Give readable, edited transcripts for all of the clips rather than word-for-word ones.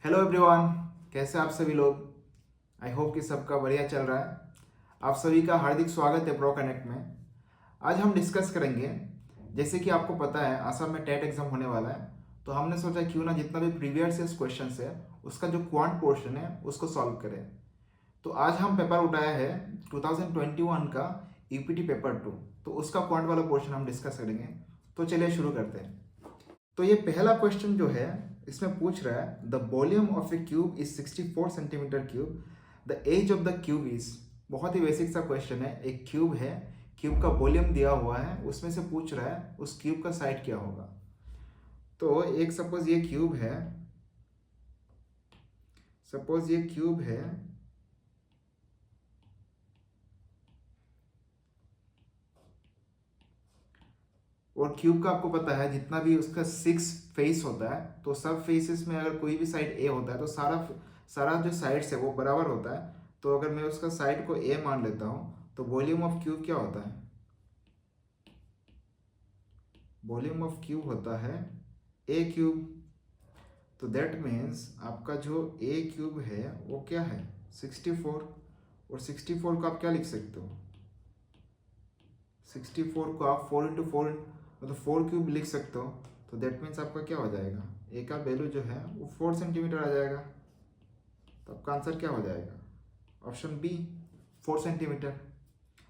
Hello everyone, कैसे आप सभी लोग। आई होप कि सबका बढ़िया चल रहा है। आप सभी का हार्दिक स्वागत है प्रो कनेक्ट में। आज हम डिस्कस करेंगे, जैसे कि आपको पता है असम में टेट एग्जाम होने वाला है, तो हमने सोचा क्यों ना जितना भी प्रीवियस ईयर क्वेश्चन है उसका जो क्वांट पोर्शन है उसको सॉल्व करें। तो आज हम पेपर उठाया है 2021 का ईपीटी पेपर 2, तो उसका क्वांट वाला पोर्शन हम डिस्कस करेंगे। तो चलिए शुरू करते हैं। तो ये पहला क्वेश्चन जो है इसमें पूछ रहा है the volume of a cube is 64 centimetre cube, the edge of the cube is. बहुत ही बेसिक सा क्वेश्चन है। एक क्यूब है, क्यूब का वॉल्यूम दिया हुआ है, उसमें से पूछ रहा है उस क्यूब का साइड क्या होगा। तो एक सपोज ये क्यूब है, और क्यूब का आपको पता है जितना भी उसका 6 फेस होता है, तो सब फेसेस में अगर कोई भी साइड ए होता है तो सारा सारा जो साइड्स है वो बराबर होता है। तो अगर मैं उसका साइड को ए मान लेता हूँ तो वॉल्यूम ऑफ क्यूब क्या होता है? वॉल्यूम ऑफ क्यूब होता है ए क्यूब। तो दैट मीन्स आपका जो ए क्यूब है वो क्या है? 64। और 64 को आप क्या लिख सकते हो? 64 को आप 4 into 4 मतलब 4 क्यूब लिख सकते हो। तो दैट मीन्स आपका क्या हो जाएगा? ए का वैल्यू जो है वो 4 सेंटीमीटर आ जाएगा। तो आपका आंसर क्या हो जाएगा? Option B, 4 centimetre.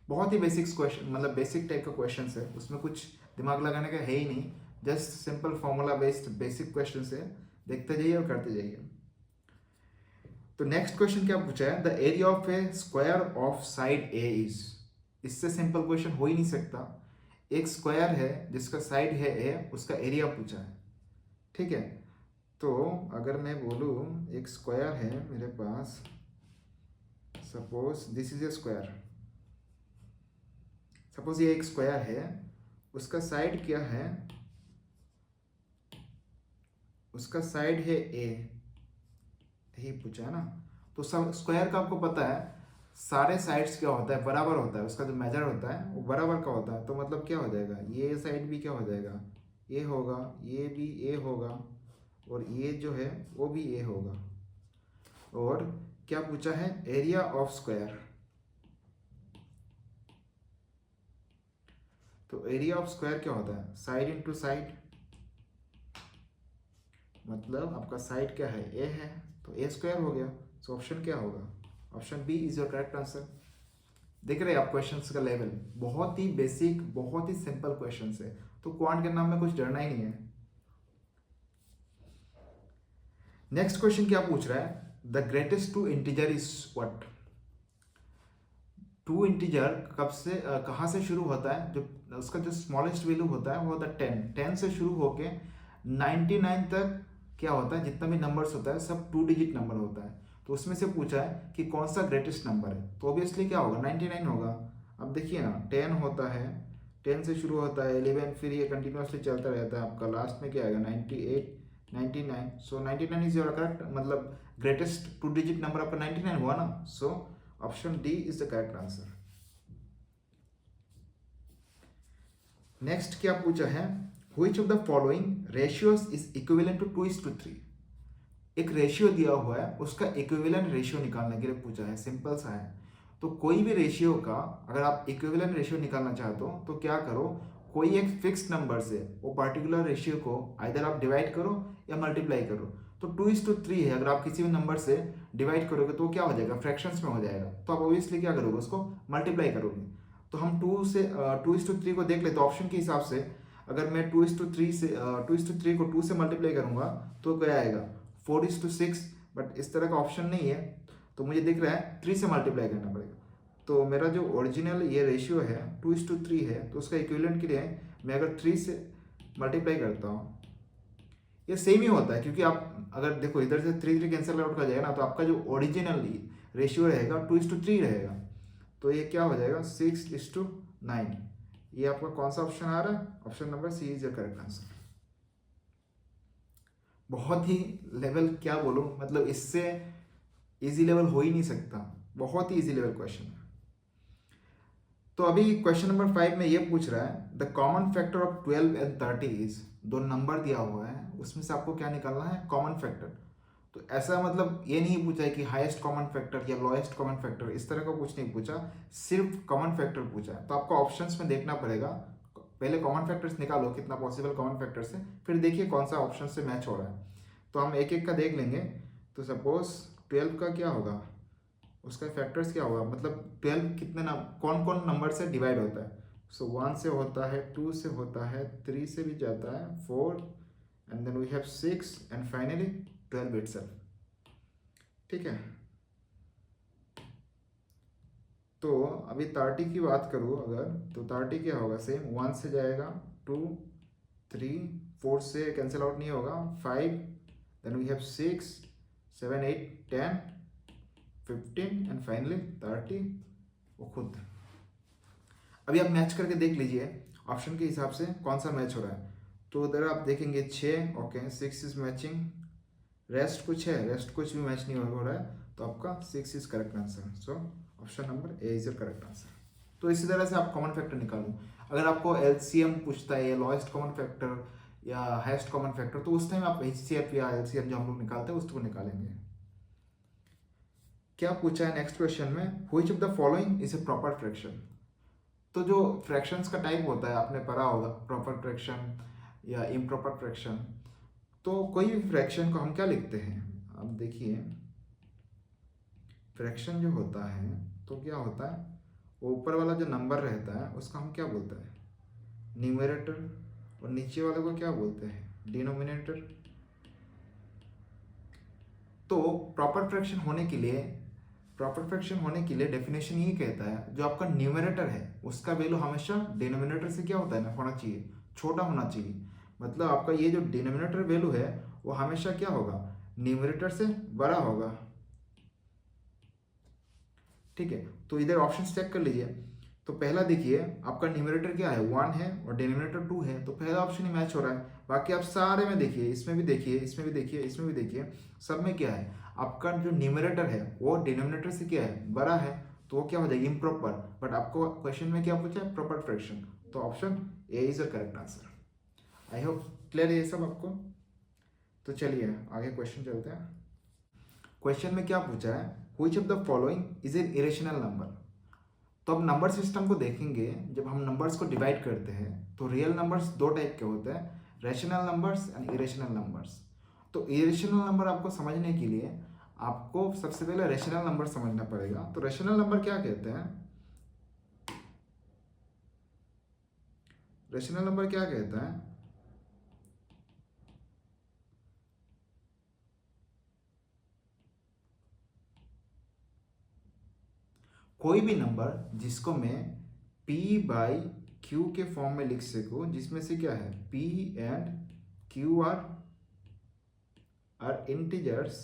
बहुत ही बेसिक क्वेश्चन, मतलब बेसिक टाइप का क्वेश्चन है, उसमें कुछ दिमाग लगाने का है ही नहीं। Just simple formula based basic question है। देखते जाइए और करते जाइए। तो नेक्स्ट क्वेश्चन क्या पूछा है? The area of A square of side A is. इससे सिंपल क्वेश्चन हो ही नहीं सकता। एक स्क्वायर है जिसका साइड है ए, उसका एरिया पूछा है, ठीक है। तो अगर मैं बोलूँ एक स्क्वायर है मेरे पास, suppose this is a square, suppose ये एक स्क्वायर है, उसका साइड क्या है? उसका साइड है ए, यही पूछा है ना। तो सब स्क्वायर का आपको पता है सारे साइड्स क्या होता है? बराबर होता है। उसका जो मेजर होता है वो बराबर का होता है। तो मतलब क्या हो जाएगा? ये साइड भी क्या हो जाएगा? ए होगा, ये भी ए होगा, और ये जो है वो भी ए होगा। और क्या पूछा है? Area of square. तो एरिया ऑफ स्क्वायर क्या होता है? Side into side. मतलब आपका साइड क्या है? ए है, तो ए स्क्वायर हो गया। सो ऑप्शन क्या होगा? Option B is your correct answer. देख रहे हैं आप क्वेश्चंस का लेवल? बहुत ही बेसिक, बहुत ही सिंपल क्वेश्चंस है। तो क्वांट के नाम में कुछ डरना ही नहीं है। नेक्स्ट क्वेश्चन क्या पूछ रहा है? The greatest two integer is what. Two integer कब से कहाँ से शुरू होता है? जो उसका जो स्मॉलेस्ट वैल्यू होता है वो होता है 10। 10 से शुरू होके 99 तक क्या होता है? जितना भी नंबर्स होता है सब 2 डिजिट नंबर होता है। तो उसमें से पूछा है कि कौन सा ग्रेटेस्ट नंबर है, तो ऑब्वियसली क्या होगा? 99 होगा। अब देखिए ना, 10 होता है, 10 से शुरू होता है 11, फिर ये कंटिन्यूसली चलता रहता है। आपका लास्ट में क्या आएगा? 98, 99। सो 99 इज योर करेक्ट, मतलब ग्रेटेस्ट 2 डिजिट नंबर आपका 99 हुआ ना। So option D is the correct answer. Next क्या पूछा है? Which of the following ratios is equivalent to 2:3। एक रेशियो दिया हुआ है, उसका इक्विवेलेंट रेशियो निकालने के लिए पूछा है। सिंपल सा है। तो कोई भी रेशियो का अगर आप इक्विवेलेंट रेशियो निकालना चाहते हो तो क्या करो? कोई एक फिक्स नंबर से वो पर्टिकुलर रेशियो को आइदर आप डिवाइड करो या मल्टीप्लाई करो। तो 2:3 है, अगर आप किसी भी नंबर से डिवाइड करोगे तो क्या हो जाएगा? फ्रैक्शंस में हो जाएगा। तो आप ऑब्वियसली क्या करोगे? उसको मल्टीप्लाई करोगे। तो हम 2:3 को देख लेते तो ऑप्शन के हिसाब से अगर मैं 2:3 से 2:3 को 2 से मल्टीप्लाई करूंगा तो क्या आएगा? 4:6। बट इस तरह का ऑप्शन नहीं है, तो मुझे दिख रहा है 3 से मल्टीप्लाई करना पड़ेगा। तो मेरा जो ओरिजिनल ये रेशियो है 2:3 है, तो उसका इक्विवेलेंट के लिए मैं अगर 3 से मल्टीप्लाई करता हूँ, ये सेम ही होता है। क्योंकि आप अगर देखो इधर से 3 कैंसिल आउट कर जाएगा ना, तो आपका जो ओरिजिनल रेशियो रहेगा 2:3 रहेगा। तो ये क्या हो जाएगा? 6:9। ये आपका कौन सा ऑप्शन आ रहा है? Option number C is your correct answer. बहुत ही लेवल क्या बोलूं, मतलब इससे इजी लेवल हो ही नहीं सकता। बहुत ही इजी लेवल क्वेश्चन है। तो अभी क्वेश्चन नंबर 5 में ये पूछ रहा है the common factor of 12 and 30 is. दो नंबर दिया हुआ है, उसमें से आपको क्या निकालना है? Common factor. तो ऐसा मतलब ये नहीं पूछा है कि हाईएस्ट कॉमन फैक्टर या लोएस्ट कॉमन फैक्टर, इस तरह का कुछ नहीं पूछा, सिर्फ कॉमन फैक्टर पूछा है। तो आपको ऑप्शंस में देखना पड़ेगा, पहले कॉमन फैक्टर्स निकालो कितना पॉसिबल कॉमन फैक्टर्स है, फिर देखिए कौन सा ऑप्शन से मैच हो रहा है। तो हम एक एक का देख लेंगे। तो सपोज 12 का क्या होगा, उसका फैक्टर्स क्या होगा, मतलब 12 कितने कौन कौन नंबर से डिवाइड होता है। सो 1 से होता है, 2 से होता है, 3 से भी जाता है, 4 and then we have 6 and finally 12 itself. ठीक है। तो अभी 30 की बात करूँ अगर, तो 30 क्या होगा, सेम 1 से जाएगा, 2 3 4 से कैंसिल आउट नहीं होगा, 5 then we have 6 7 8 10 15 and finally 30 वो खुद। अभी आप मैच करके देख लीजिए ऑप्शन के हिसाब से कौन सा मैच हो रहा है। तो उधर आप देखेंगे 6, ओके 6 इज मैचिंग, रेस्ट कुछ है, रेस्ट कुछ भी मैच नहीं हो रहा है, तो आपका 6 is correct answer. So option number A is your correct answer. तो इसी तरह से आप कॉमन फैक्टर निकालो। अगर आपको एलसीएम पूछता है या लोएस्ट कॉमन फैक्टर या हाईएस्ट कॉमन फैक्टर, तो उस टाइम आप एचसीएफ या एलसीएम जो हम लोग निकालते हैं उसको निकालेंगे। क्या पूछा है नेक्स्ट क्वेश्चन में, which of the following is a proper fraction. तो जो फ्रैक्शंस का टाइप होता है आपने पढ़ा होगा, प्रॉपर फ्रैक्शन या इम्प्रॉपर फ्रैक्शन। तो कोई भी फ्रैक्शन को हम क्या लिखते हैं, अब देखिए फ्रैक्शन जो होता है तो क्या होता है, ऊपर वाला जो नंबर रहता है उसका हम क्या बोलते हैं, न्यूमरेटर, और नीचे वाले को क्या बोलते हैं, डिनोमिनेटर। तो प्रॉपर फ्रैक्शन होने के लिए डेफिनेशन ये कहता है जो आपका न्यूमरेटर है उसका वैल्यू हमेशा डिनोमिनेटर से क्या होता है ना, होना चाहिए, छोटा होना चाहिए। मतलब आपका ये जो डिनोमिनेटर वैल्यू है वो हमेशा क्या होगा, न्यूमरेटर से बड़ा होगा। ठीक है। तो इधर ऑप्शन चेक कर लीजिए। तो पहला देखिए आपका न्यूमरेटर क्या है, 1 है और डिनोमिनेटर 2 है, तो पहला ऑप्शन ही मैच हो रहा है। बाकी आप सारे में देखिए, इसमें भी देखिए, इसमें भी देखिए, इसमें भी देखिए, सब में क्या है, आपका जो न्यूमरेटर है वो डिनोमिनेटर से क्या है, बड़ा है, तो वो क्या हो जाएगा, इम्प्रॉपर। बट आपको क्वेश्चन में क्या पूछा है, प्रॉपर फ्रैक्शन, तो option A is the correct answer. I hope clear है ये सब आपको। तो चलिए आगे क्वेश्चन चलते हैं। क्वेश्चन में क्या पूछा है, which of the following is an irrational number. तो अब नंबर सिस्टम को देखेंगे, जब हम नंबर्स को डिवाइड करते हैं तो रियल नंबर्स दो टाइप के होते हैं, rational numbers and irrational numbers. तो इरेशनल नंबर आपको समझने के लिए आपको सबसे पहले रैशनल नंबर समझना पड़ेगा। तो रैशनल नंबर क्या कहते हैं, रैशनल नंबर क्या कहता है, कोई भी नंबर जिसको मैं p बाई क्यू के फॉर्म में लिख सकूं, जिसमें से क्या है, p and q are integers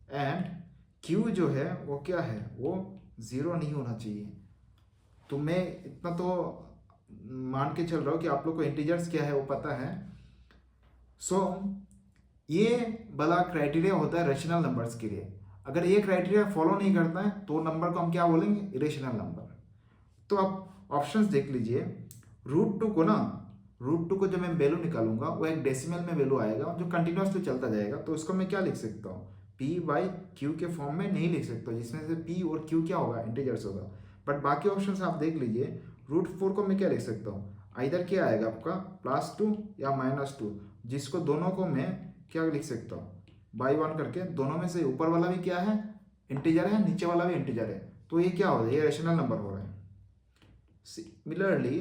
and q जो है वो क्या है, वो जीरो नहीं होना चाहिए। तो मैं इतना तो मान के चल रहा हूँ कि आप लोग को इंटीजर्स क्या है वो पता है। सो ये वाला क्राइटेरिया होता है रैशनल नंबर्स के लिए। अगर ये क्राइटेरिया फॉलो नहीं करता है तो नंबर को हम क्या बोलेंगे, इरेशनल नंबर। तो आप ऑप्शंस देख लीजिए। √2 को ना, √2 को जब मैं वैल्यू निकालूंगा वो एक डेसिमल में वैल्यू आएगा जो कंटिन्यूसली चलता जाएगा। तो उसको मैं क्या लिख सकता हूँ, p बाई क्यू के फॉर्म में नहीं लिख सकता, जिसमें से p और q क्या होगा, इंटीजर्स होगा। बट बाकी ऑप्शन आप देख लीजिए। √4 को मैं क्या लिख सकता हूँ, इधर क्या आएगा आपका +2 या -2, जिसको दोनों को मैं क्या लिख सकता हूँ, बाई 1 करके। दोनों में से ऊपर वाला भी क्या है, इंटीजर है, नीचे वाला भी इंटीजर है, तो ये क्या हो रहा है, ये रैशनल नंबर हो रहा है। सिमिलरली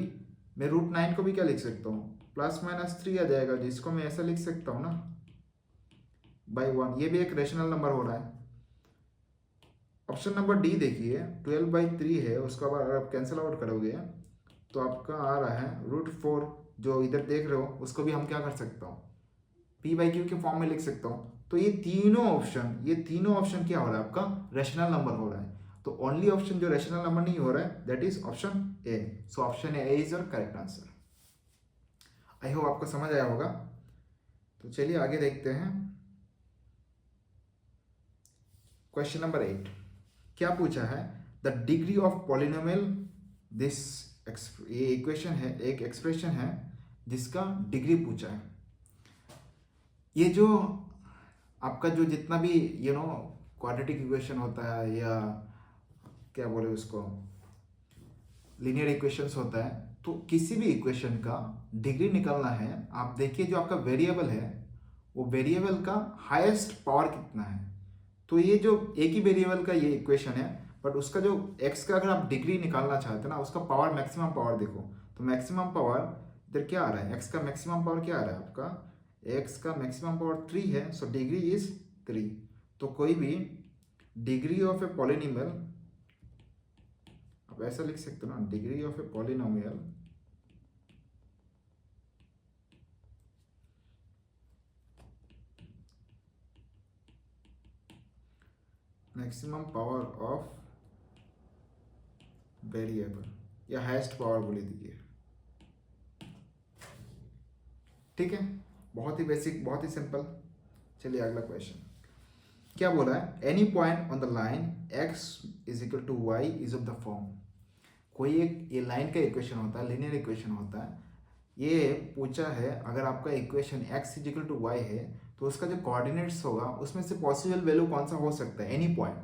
मैं √9 को भी क्या लिख सकता हूँ, +-3 आ जाएगा, जिसको मैं ऐसा लिख सकता हूँ ना, बाई 1, ये भी एक रैशनल नंबर हो रहा है। ऑप्शन नंबर डी देखिए, 12/3 है, उसका अगर आप कैंसिल आउट करोगे तो आपका आ रहा है √4, जो इधर देख रहे हो उसको भी हम क्या कर सकता हूँ, p/q के फॉर्म में लिख सकता हूँ। तो ये तीनों ऑप्शन क्या हो रहा है, आपका रैशनल नंबर हो रहा है। तो ओनली ऑप्शन जो रैशनल नंबर नहीं हो रहा है that is option A. So option A is your correct answer. I hope आपको समझ आया होगा। तो चलिए आगे देखते हैं। क्वेश्चन नंबर 8 क्या पूछा है, the degree of polynomial this, ये इक्वेशन है, एक एक्सप्रेशन है जिसका डिग्री पूछा है। ये जो आपका जो जितना भी क्वाड्रेटिक इक्वेशन होता है या क्या बोले उसको लीनियर इक्वेशंस होता है, तो किसी भी इक्वेशन का डिग्री निकालना है, आप देखिए जो आपका वेरिएबल है वो वेरिएबल का हाईएस्ट पावर कितना है। तो ये जो एक ही वेरिएबल का ये इक्वेशन है, बट उसका जो x का अगर आप डिग्री निकालना चाहते हैं ना, उसका पावर मैक्सिमम पावर देखो, तो मैक्सिमम पावर इधर क्या आ रहा है, x का मैक्सिमम पावर क्या आ रहा है आपका, x का मैक्सिमम पावर 3 है, सो डिग्री इज 3। तो कोई भी डिग्री ऑफ ए पॉलिनोमियल, आप ऐसा लिख सकते हो ना, degree of a polynomial maximum power of variable या हाईएस्ट पावर बोले दीजिए। ठीक है, बहुत ही बेसिक, बहुत ही सिंपल। चलिए अगला क्वेश्चन क्या बोला है, any point on the line x is equal to y is of the form. कोई एक ये लाइन का इक्वेशन होता है, लीनियर इक्वेशन होता है, ये पूछा है अगर आपका equation x is equal to y है तो उसका जो कोऑर्डिनेट्स होगा उसमें से पॉसिबल वैल्यू कौन सा हो सकता है, एनी पॉइंट।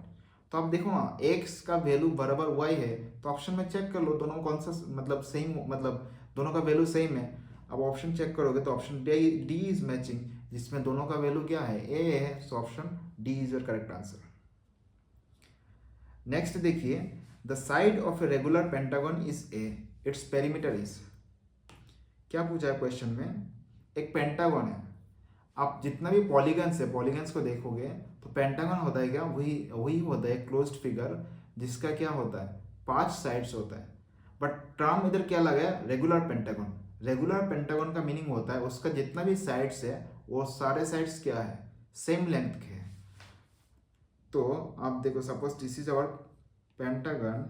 तो आप देखो ना, x का वैल्यू बराबर y है, तो ऑप्शन में चेक कर लो दोनों कौन सा मतलब सेम, मतलब दोनों का वैल्यू सेम है। अब ऑप्शन चेक करोगे तो ऑप्शन डी इज मैचिंग, जिसमें दोनों का वैल्यू क्या है, ए है, so option D is your correct answer. Next देखिए, the side of a regular pentagon is a, its perimeter is. क्या पूछा है क्वेश्चन में, एक पेंटागन है, आप जितना भी पॉलीगन्स है, पॉलीगन्स को देखोगे तो पेंटागन होता है क्या, वही होता है क्लोज्ड फिगर जिसका क्या होता है 5 साइड्स होता है। बट टर्म इधर क्या लगा है, रेगुलर पेंटागन। रेगुलर पेंटागन का मीनिंग होता है उसका जितना भी साइड्स है वो सारे साइड्स क्या है, सेम लेंथ के है। तो आप देखो, suppose this is our pentagon,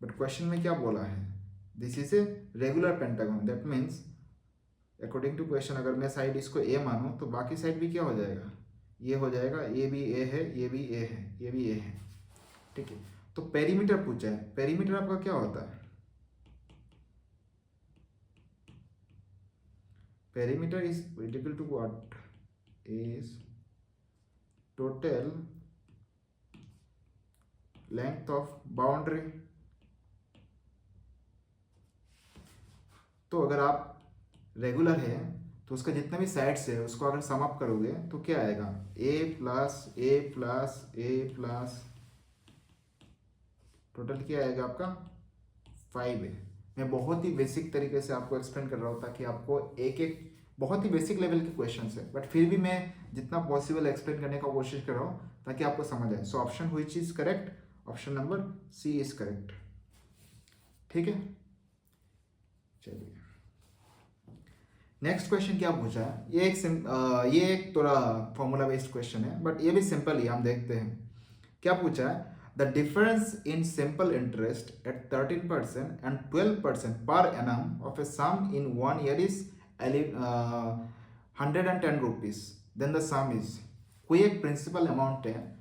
but question में क्या बोला है, this is a regular pentagon, that means according to question अगर मैं साइड इसको ए मानूं तो बाकी साइड भी क्या हो जाएगा, ये हो जाएगा, ये भी ए है, ये भी ए है, ये भी ए है। ठीक है, तो पेरीमीटर पूछा है, पेरीमीटर आपका क्या होता है, perimeter is equal to what, is total length of boundary. तो अगर आप रेगुलर है तो उसका जितना भी साइड्स है उसको अगर सम अप करोगे तो क्या आएगा, ए प्लस ए प्लस ए प्लस टोटल क्या आएगा आपका 5 है। मैं बहुत ही बेसिक तरीके से आपको एक्सप्लेन कर रहा हूँ ताकि आपको एक एक बहुत ही बेसिक लेवल के क्वेश्चन है, बट फिर भी मैं जितना पॉसिबल एक्सप्लेन करने का कोशिश कर रहा हूँ ताकि आपको समझ आए। So option which is correct, option number C is correct. ठीक है, चलिए नेक्स्ट क्वेश्चन क्या पूछा है, ये एक थोड़ा फॉर्मूला बेस्ड क्वेश्चन है, बट ये भी सिंपल ही, हम देखते हैं क्या पूछा है। The difference in simple interest at 13% and 12% per annum of a sum in 1 year is 110 rupees, then the sum is. कोई एक प्रिंसिपल अमाउंट है,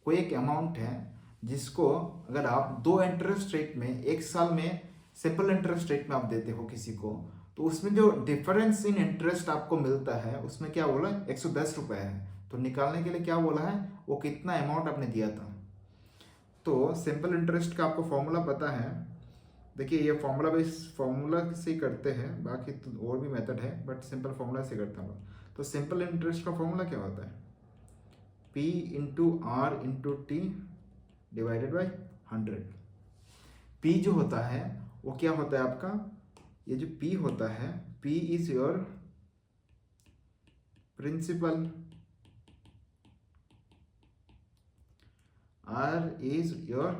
कोई एक अमाउंट है जिसको अगर आप 2 इंटरेस्ट रेट में एक साल में सिंपल इंटरेस्ट रेट में आप देते हो किसी को, तो उसमें जो डिफरेंस इन इंटरेस्ट आपको मिलता है उसमें क्या बोला है, 110 रुपये है। तो निकालने के लिए क्या बोला है, वो कितना अमाउंट आपने दिया था। तो सिंपल इंटरेस्ट का आपको फॉर्मूला पता है, देखिए ये फॉर्मूला से ही करते हैं, बाकी तो और भी मेथड है बट सिंपल फॉर्मूला से करते हैं। तो सिंपल इंटरेस्ट का फॉर्मूला क्या होता है, P into R into T divided by 100। P जो होता है वो क्या होता है आपका, ये जो P होता है, P is your principal, R is your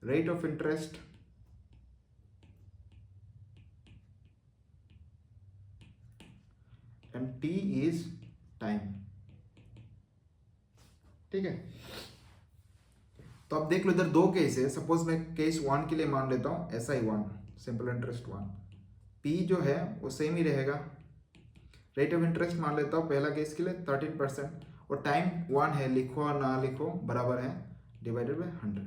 rate of interest, and T is time। ठीक है, तो अब देख लो इधर 2 केस है, सपोज मैं केस 1 के लिए मान लेता हूं SI1 सिंपल इंटरेस्ट 1, P जो है वो सेम ही रहेगा, रेट ऑफ इंटरेस्ट मान लेता हूं पहला केस के लिए 13%, और टाइम 1 है, लिखो और ना लिखो बराबर है, डिवाइडेड बाई 100।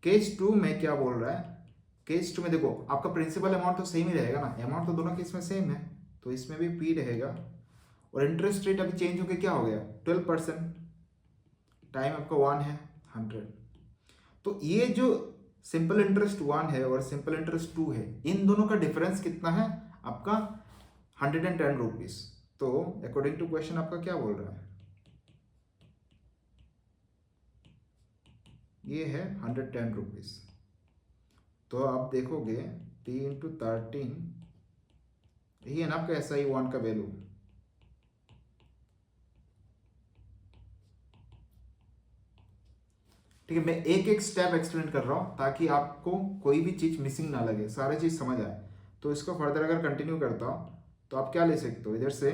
केस 2 में क्या बोल रहा है, केस 2 में देखो आपका प्रिंसिपल अमाउंट तो सेम ही रहेगा ना, अमाउंट तो दोनों केस में सेम है, तो इसमें भी P रहेगा। और इंटरेस्ट रेट अभी चेंज होकर क्या हो गया 12%, टाइम आपका 1 है 100। तो ये जो सिंपल इंटरेस्ट 1 है और सिंपल इंटरेस्ट 2 है, इन दोनों का डिफरेंस कितना है आपका 110 रुपीज। तो अकॉर्डिंग टू क्वेश्चन आपका क्या बोल रहा है, ये है 110 रुपीज। तो आप देखोगे P इंटू 13, यही है ना आपका SI1 का वैल्यू। ठीक है, मैं एक एक स्टेप एक्सप्लेन कर रहा हूं ताकि आपको कोई भी चीज मिसिंग ना लगे, सारी चीज समझ आए। तो इसको फर्दर अगर कंटिन्यू करता हूं तो आप क्या ले सकते हो, इधर से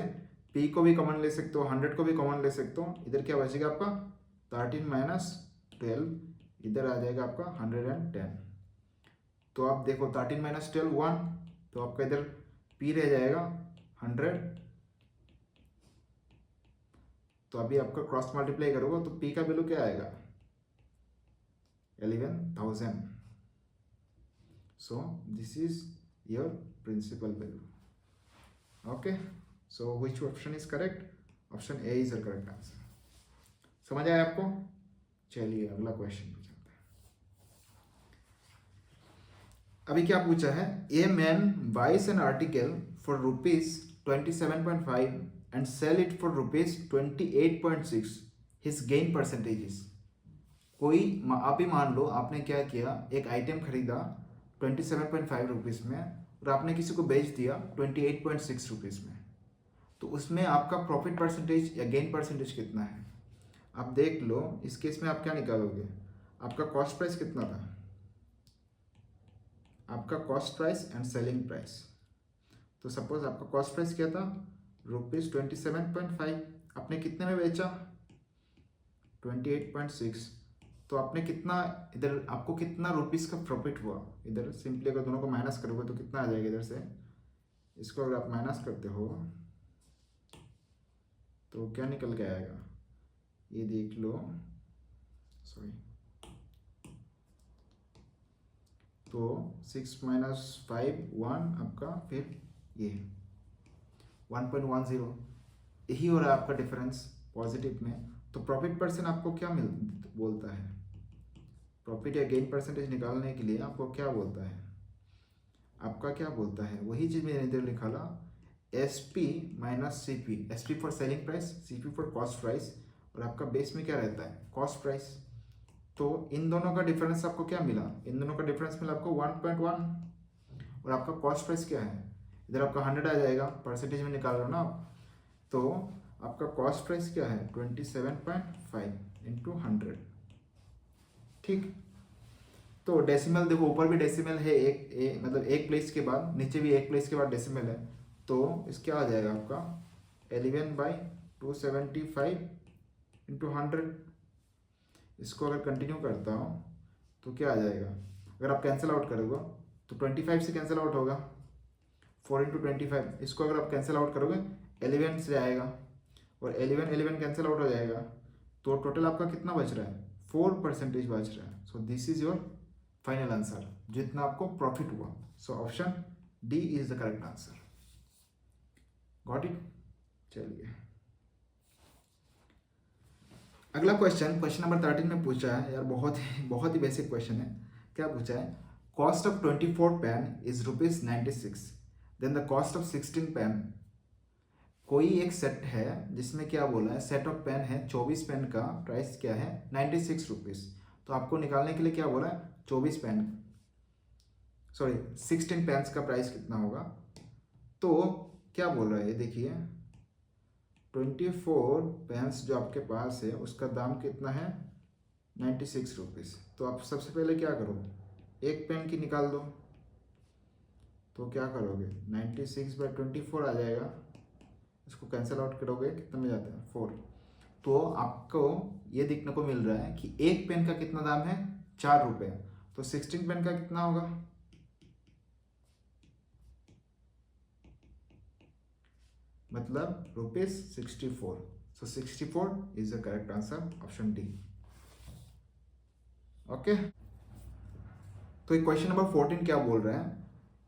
P को भी कॉमन ले सकते हो, 100 को भी कॉमन ले सकते हो। इधर क्या बचेगा आपका 13 माइनस 12, इधर आ जाएगा आपका 110। तो आप देखो 13 माइनस 12 1, तो आपका इधर P रह जाएगा 100। तो अभी आपका क्रॉस मल्टीप्लाई करोगे तो P का वैल्यू क्या आएगा 11,000। So this is your principal value. Okay, so which option is correct? Option A is the correct answer. समझ आया आपको? चलिए अगला क्वेश्चन पे चलते हैं। अभी क्या पूछा है, a man buys an article for ₹27.5 and sell it for ₹28.6, his gain percentage is. कोई आप ही मान लो आपने क्या किया, एक आइटम खरीदा 27.5 रुपीज़ में और आपने किसी को बेच दिया 28.6 रुपीज़ में, तो उसमें आपका प्रॉफिट परसेंटेज या गेन परसेंटेज कितना है आप देख लो। इस केस में आप क्या निकालोगे, आपका कॉस्ट प्राइस कितना था, आपका cost price and selling price. तो सपोज आपका कॉस्ट प्राइस क्या था ₹27.5, आपने कितने में बेचा 28.6, तो आपने कितना, इधर आपको कितना रुपीस का प्रॉफिट हुआ। इधर सिंपली अगर दोनों को माइनस करोगे तो कितना आ जाएगा, इधर से इसको अगर आप माइनस करते हो तो क्या निकल के आएगा, ये देख लो, सॉरी, तो 6 माइनस 5 1 आपका, फिर ये 1.10, यही हो रहा है आपका डिफरेंस पॉजिटिव में। तो प्रॉफिट परसेंट आपको क्या बोलता है, प्रॉफिट या गेन परसेंटेज निकालने के लिए आपको क्या बोलता है, आपका क्या बोलता है, वही चीज़ मैंने इधर लिखा था, SP minus CP। SP for selling price, CP for cost price, और आपका बेस में क्या रहता है कॉस्ट प्राइस। तो इन दोनों का डिफरेंस आपको क्या मिला, इन दोनों का डिफरेंस मिला आपको 1.1, और आपका कॉस्ट प्राइस क्या है, इधर आपका 100 आ जाएगा, परसेंटेज में निकाल रहे हो ना आप। तो आपका कॉस्ट प्राइस क्या है 27.5 इंटू 100। ठीक, तो डेसिमल देखो, ऊपर भी डेसिमल है, मतलब एक प्लेस के बाद, नीचे भी एक प्लेस के बाद डेसिमल है। तो इस क्या आ जाएगा आपका 11/275 इंटू 100। इसको अगर कंटिन्यू करता हूँ तो क्या आ जाएगा, अगर आप कैंसिल आउट करोगे तो 25 से कैंसिल आउट होगा, 4 इंटू 25। इसको अगर आप कैंसिल आउट करोगे 11 से आएगा, और 11 कैंसिल आउट हो जाएगा, तो टोटल आपका कितना बच रहा है 4% बच रहा है। सो this is your final answer, जितना आपको प्रॉफिट हुआ। सो option D is the correct answer. Got it? चलिए अगला क्वेश्चन, क्वेश्चन नंबर 13 में पूछा है यार, बहुत ही बेसिक क्वेश्चन है। क्या पूछा है, cost of 24 pen is ₹96, then the cost of 16 pen. कोई एक सेट है जिसमें क्या बोला है, सेट ऑफ पेन है 24 पेन का प्राइस क्या है 96 रुपीज़। तो आपको निकालने के लिए क्या बोला है 16 पेन्स का प्राइस कितना होगा। तो क्या बोल रहा है ये देखिए, 24 पेन्स जो आपके पास है उसका दाम कितना है 96 रुपीज़। तो आप सबसे पहले क्या करो, एक पेन की निकाल दो। तो क्या करोगे 96/24 आ जाएगा, इसको कैंसिल आउट करोगे कितना में जाता है 4। तो आपको ये देखने को मिल रहा है कि एक पेन का कितना दाम है 4 रुपये। तो 16 पेन का कितना होगा, मतलब ₹64। सो 64 is the correct answer, option D. Okay, तो क्वेश्चन नंबर 14 क्या बोल रहा है,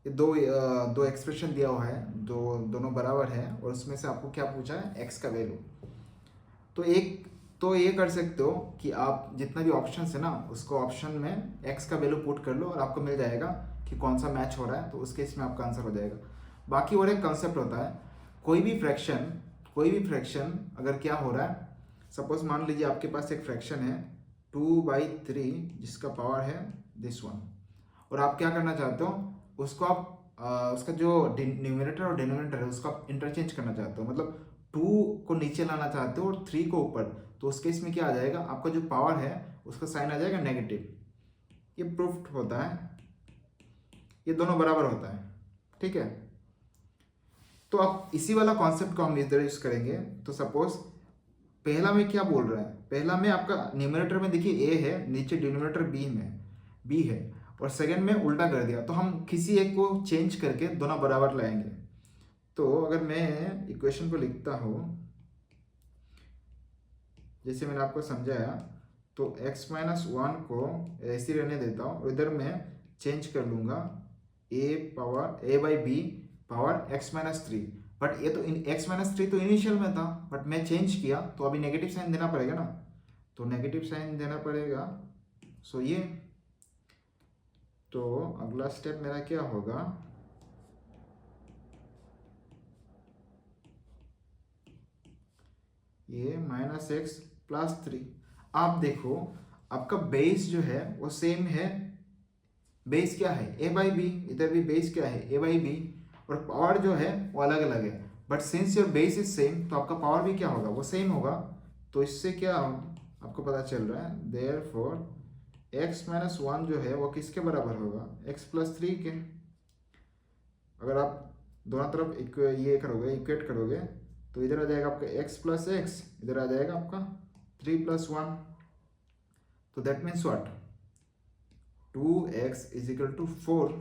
ये दो एक्सप्रेशन दिया हुआ है, दोनों बराबर है, और उसमें से आपको क्या पूछा है, एक्स का वैल्यू। तो ये कर सकते हो कि आप जितना भी ऑप्शन है ना, उसको ऑप्शन में एक्स का वैल्यू पुट कर लो और आपको मिल जाएगा कि कौन सा मैच हो रहा है, तो उस केस में आपका आंसर हो जाएगा। बाकी और एक कंसेप्ट होता है, कोई भी फ्रैक्शन अगर क्या हो रहा है, सपोज मान लीजिए आपके पास एक फ्रैक्शन है 2/3 जिसका पावर है दिस वन, और आप क्या करना चाहते हो, उसको आप उसका जो न्यूमरेटर और डिनोमिनेटर है उसको आप इंटरचेंज करना चाहते हो, मतलब 2 को नीचे लाना चाहते हो और 3 को ऊपर, तो उस केस में क्या आ जाएगा, आपका जो पावर है उसका साइन आ जाएगा नेगेटिव। ये प्रूफ होता है, ये दोनों बराबर होता है, ठीक है। तो अब इसी वाला कॉन्सेप्ट को हम इधर यूज करेंगे। तो सपोज पहला में क्या बोल रहा है, पहला में आपका न्यूमरेटर में देखिए ए है, नीचे डिनोमिनेटर बी है, और सेकंड में उल्टा कर दिया, तो हम किसी एक को चेंज करके दोनों बराबर लाएंगे। तो अगर मैं इक्वेशन को लिखता हूँ जैसे मैंने आपको समझाया, तो x-1 को ऐसे रहने देता हूँ, और इधर मैं चेंज कर लूँगा a/b पावर x-3। बट ये तो x-3 तो इनिशियल में था, बट मैं चेंज किया तो अभी नेगेटिव साइन देना पड़ेगा ना, तो नेगेटिव साइन देना पड़ेगा। सो ये, तो अगला स्टेप मेरा क्या होगा, ये -x+3। आप देखो आपका बेस जो है वो सेम है, बेस क्या है a/b, इधर भी बेस क्या है a/b, और पावर जो है वो अलग अलग है, but since your base is same तो आपका पावर भी क्या होगा, वो सेम होगा। तो इससे क्या आपको पता चल रहा है, देयरफॉर x-1 जो है वो किसके बराबर होगा, x+3 के। अगर आप दोनों तरफ ये करोगे, इक्वेट करोगे, तो इधर आ जाएगा आपका x+x, इधर आ जाएगा आपका 3+1। तो that means what, 2x is equal to 4।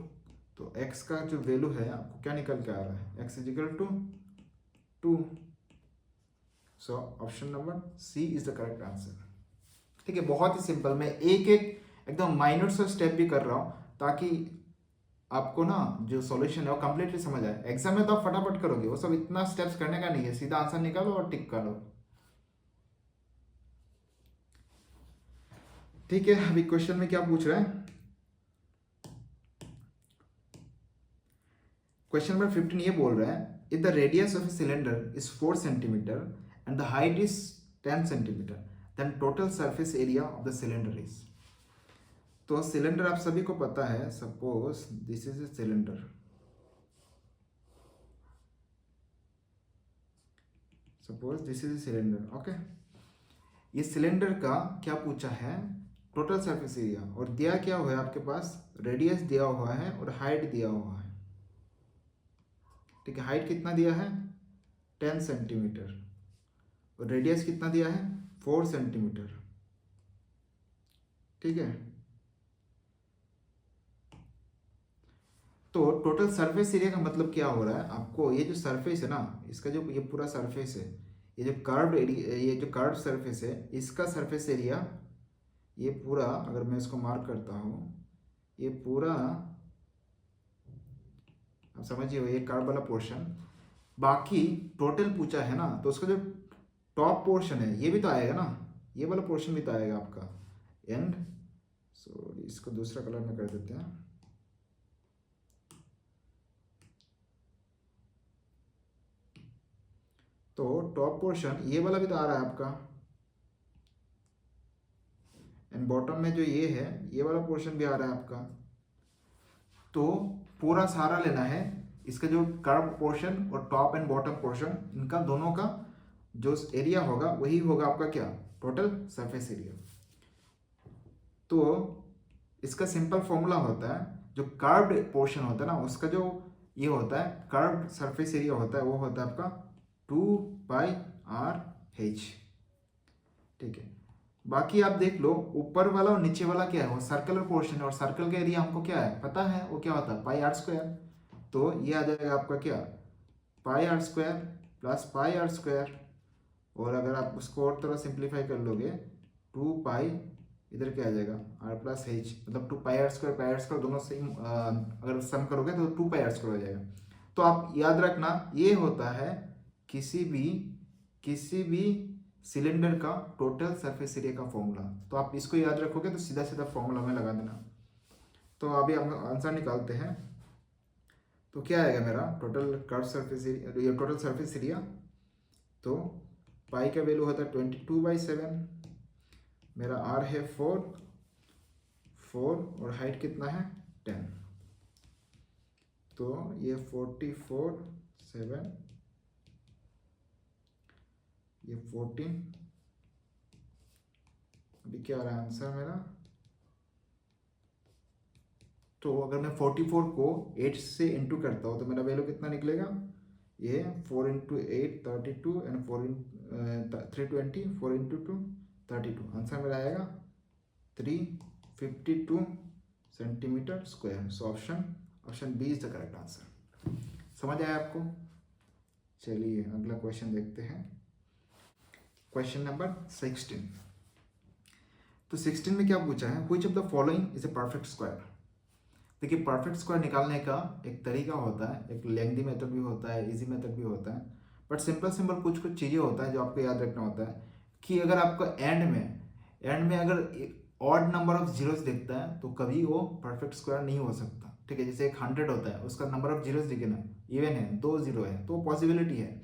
तो x का जो वैल्यू है आपको क्या निकल के आ रहा है, x is equal to 2। So option number C is the correct answer. ठीक है, बहुत ही सिंपल, मैं एक एक एकदम माइन्यूट सा स्टेप भी कर रहा हूँ ताकि आपको ना जो सॉल्यूशन है वो कंप्लीटली समझ आए। एग्जाम में तो आप फटाफट करोगे, वो सब इतना स्टेप्स करने का नहीं है, सीधा आंसर निकालो और टिक करो। ठीक है, अभी क्वेश्चन में क्या पूछ रहा है, क्वेश्चन नंबर 15 ये बोल रहा है, if the radius of a cylinder is 4 centimetre and the height is 10 centimetre, then total surface area of the cylinder is. तो सिलेंडर आप सभी को पता है, suppose this is a cylinder, suppose this is a cylinder, okay. ये cylinder का क्या पूछा है, टोटल सरफेस एरिया, और दिया क्या हुआ है आपके पास, रेडियस दिया हुआ है और हाइट दिया हुआ है। ठीक है, हाइट कितना दिया है 10 सेंटीमीटर, और रेडियस कितना दिया है 4 सेंटीमीटर। ठीक है, तो टोटल सरफेस एरिया का मतलब क्या हो रहा है, आपको ये जो सरफेस है ना, इसका जो ये पूरा सरफेस है, ये जो कर्व्ड एरिया, ये जो कर्व्ड सरफेस है, इसका सरफेस एरिया ये पूरा, अगर मैं इसको मार्क करता हूँ, ये पूरा आप समझिए ये कर्व वाला पोर्शन, बाकी टोटल पूछा है ना, तो उसका जो टॉप पोर्शन है ये भी तो आएगा ना, ये वाला पोर्शन भी तो आएगा आपका एंड। सॉरी, इसको दूसरा कलर में कर देते हैं। तो टॉप पोर्शन ये वाला भी तो आ रहा है आपका, एंड बॉटम में जो ये है ये वाला पोर्शन भी आ रहा है आपका। तो पूरा सारा लेना है, इसका जो कर्व पोर्शन और टॉप एंड बॉटम पोर्शन, इनका दोनों का जो एरिया होगा वही होगा आपका क्या, टोटल सरफेस एरिया। तो इसका सिंपल फॉर्मूला होता है, जो कर्व्ड पोर्शन होता है ना उसका जो ये होता है कर्व्ड सरफेस एरिया होता है, वो होता है आपका 2πr/h। ठीक है, बाकी आप देख लो ऊपर वाला और नीचे वाला क्या है, वो सर्कुलर पोर्शन है, और सर्कल का एरिया हमको क्या है पता है, वो क्या होता है πr²। तो ये आ जाएगा आपका क्या, πr² + πr², और अगर आप उसको और तरह सिंप्लीफाई कर लोगे 2π इधर क्या आ जाएगा आर प्लस एच, मतलब 2 पाई आर स्क्वायर दोनों सेम, अगर सम करोगे तो 2 पाई आर स्क्वायर हो जाएगा। तो आप याद रखना ये होता है किसी भी सिलेंडर का टोटल सरफेस एरिया का फॉर्मूला। तो आप इसको याद रखोगे तो सीधा सीधा फॉर्मूला में लगा देना। तो अभी हम आंसर निकालते हैं। तो क्या आएगा मेरा total curve surface area, total surface area, तो पाई का वैल्यू होता है 22/7, मेरा आर है 4 और हाइट कितना है 10, तो ये 44/7, ये 14, अभी क्या आ रहा है आंसर मेरा। तो अगर मैं 44 को 8 से इंटू करता हूँ तो मेरा वैल्यू कितना निकलेगा, ये 4 × 8 32 एंड 320, 4 × 2 32, आंसर मेरा आएगा 352 centimetre square. So option B is the correct answer. समझ आया आपको? चलिए अगला क्वेश्चन देखते हैं, क्वेश्चन नंबर 16। तो 16 में क्या पूछा है, which of the following is a perfect square. देखिए परफेक्ट स्क्वायर निकालने का एक तरीका होता है, एक लेंथी मेथड भी होता है, इजी मेथड भी होता है, बट सिंपल कुछ चीज़ें होता है जो आपको याद रखना होता है कि अगर आपको एंड में अगर ऑड नंबर ऑफ जीरोस दिखता है तो कभी वो परफेक्ट स्क्वायर नहीं हो सकता। ठीक है, जैसे एक 100 होता है, उसका नंबर ऑफ जीरोस दिखे ना, इवन है, 2 जीरो है, तो पॉसिबिलिटी है।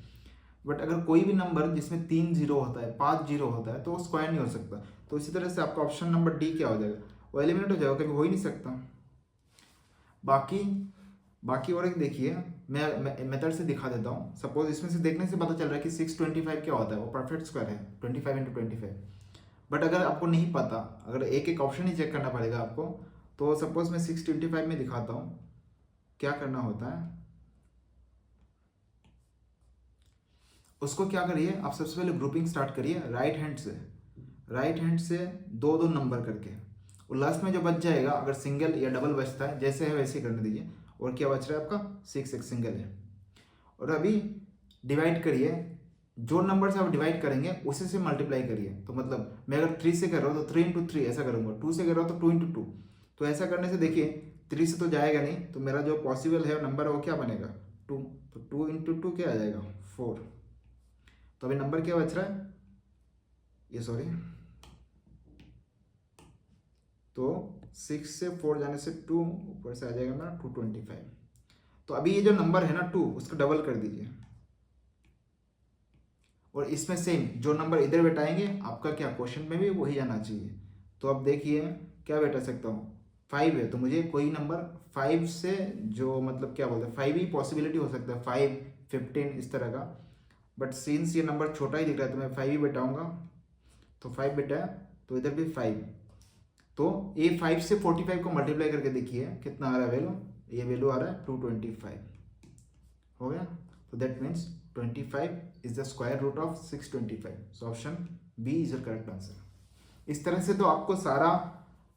बट अगर कोई भी नंबर जिसमें 3 जीरो होता है, 5 जीरो होता है, तो वो स्क्वायर नहीं हो सकता। तो इसी तरह से आपका ऑप्शन नंबर डी क्या हो जाएगा, वो एलिमिनेट हो जाएगा, कभी हो ही नहीं सकता। बाकी और एक देखिए, मैं मेथड से दिखा देता हूँ। सपोज इसमें से देखने से पता चल रहा है कि 625 क्या होता है, वो परफेक्ट स्क्वायर है 25 × 25। बट अगर आपको नहीं पता, अगर एक एक ऑप्शन ही चेक करना पड़ेगा आपको, तो सपोज मैं 625 में दिखाता हूँ क्या करना होता है। उसको क्या करिए, आप सबसे पहले ग्रुपिंग स्टार्ट करिए राइट हैंड से 2 नंबर करके, और लास्ट में जो बच जाएगा, अगर सिंगल या डबल बचता है जैसे है वैसे ही करने दीजिए। और क्या बच रहा है आपका 6, एक सिंगल है। और अभी डिवाइड करिए, जो नंबर से आप डिवाइड करेंगे उसी से मल्टीप्लाई करिए। तो मतलब मैं अगर 3 से कर रहा हूँ तो 3 × 3 ऐसा करूँगा, 2 से कर रहा हूँ तो 2 × 2। तो ऐसा करने से देखिए 3 से तो जाएगा नहीं, तो मेरा जो पॉसिबल है नंबर वो क्या बनेगा 2, तो 2 × 2 क्या आ जाएगा 4। तो अभी नंबर क्या बच रहा है, ये सॉरी, तो 6 से 4 जाने से 2 ऊपर से आ जाएगा मेरा 225। तो अभी ये जो नंबर है ना 2, उसको डबल कर दीजिए, और इसमें सेम जो नंबर इधर बैठाएंगे आपका क्या क्वेश्चन में भी वही आना चाहिए। तो अब देखिए क्या बैठा सकता हूँ, 5 है, तो मुझे कोई नंबर 5 से, जो मतलब क्या बोलते हैं 5 ही पॉसिबिलिटी हो सकता है, 5, 15 इस तरह का। बट सिंस ये नंबर छोटा ही दिख रहा है तो मैं 5 ही बैठाऊंगा। तो 5 बैठा है, तो इधर भी 5, तो ये 5 से 45 को मल्टीप्लाई करके देखिए कितना आ रहा है वैल्यू, ये वैल्यू आ रहा है 225। हो गया, तो that means 25 is the square root of 625। So option B is the correct answer. इस तरह से तो आपको सारा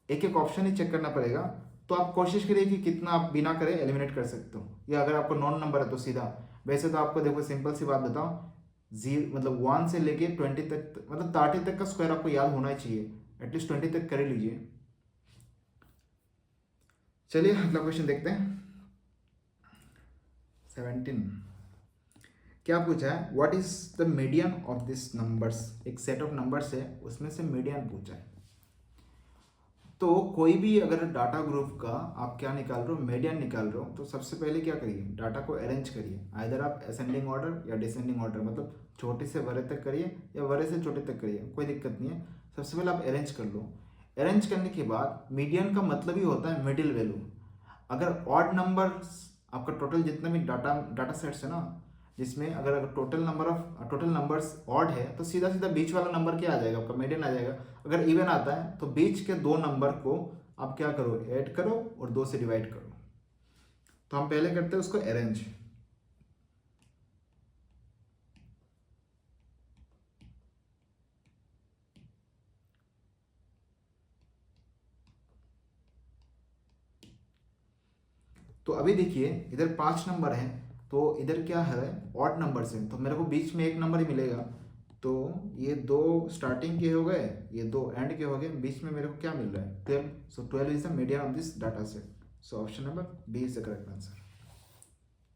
एक एक ऑप्शन ही चेक करना पड़ेगा। तो आप कोशिश करिए कि कितना आप बिना करे एलिमिनेट कर सकते हो, या अगर आपको नॉन नंबर है तो सीधा। वैसे तो आपको देखो सिंपल सी बात बताओ, 0 मतलब 1 से लेके 20 तक, मतलब 30 तक का स्क्वायर आपको याद होना ही चाहिए, एटलीस्ट 20 तक कर ही लीजिए। चलिए अगला क्वेश्चन देखते हैं, 17। क्या पूछा है, what is the median of this numbers. एक सेट ऑफ नंबर्स है, उसमें से मीडियन पूछा है। तो कोई भी अगर डाटा ग्रुप का आप क्या निकाल रहे हो, मीडियन निकाल रहे हो, तो सबसे पहले क्या करिए, डाटा को अरेंज करिए। आइदर आप असेंडिंग ऑर्डर या डिसेंडिंग ऑर्डर, मतलब छोटे से बड़े तक करिए या बड़े से छोटे तक करिए, कोई दिक्कत नहीं है। सबसे पहले आप अरेंज कर लो। अरेंज करने के बाद मीडियन का मतलब ही होता है मिडिल वैल्यू। अगर ऑड नंबर्स, आपका टोटल जितना भी डाटा सेट्स है ना, जिसमें अगर टोटल नंबर्स ऑड है, तो सीधा सीधा बीच वाला नंबर क्या आ जाएगा आपका मीडियन आ जाएगा। अगर इवन आता है तो बीच के 2 नंबर को आप क्या करो, ऐड करो और 2 से डिवाइड करो। तो हम पहले करते हैं उसको अरेंज। तो अभी देखिए इधर 5 नंबर है, तो इधर क्या है ऑड नंबर से, तो मेरे को बीच में एक नंबर ही मिलेगा। तो ये दो स्टार्टिंग के हो गए, ये दो एंड के हो गए, बीच में मेरे को क्या मिल रहा है 12. So 12 is the median of this data set. So option number B is the correct answer.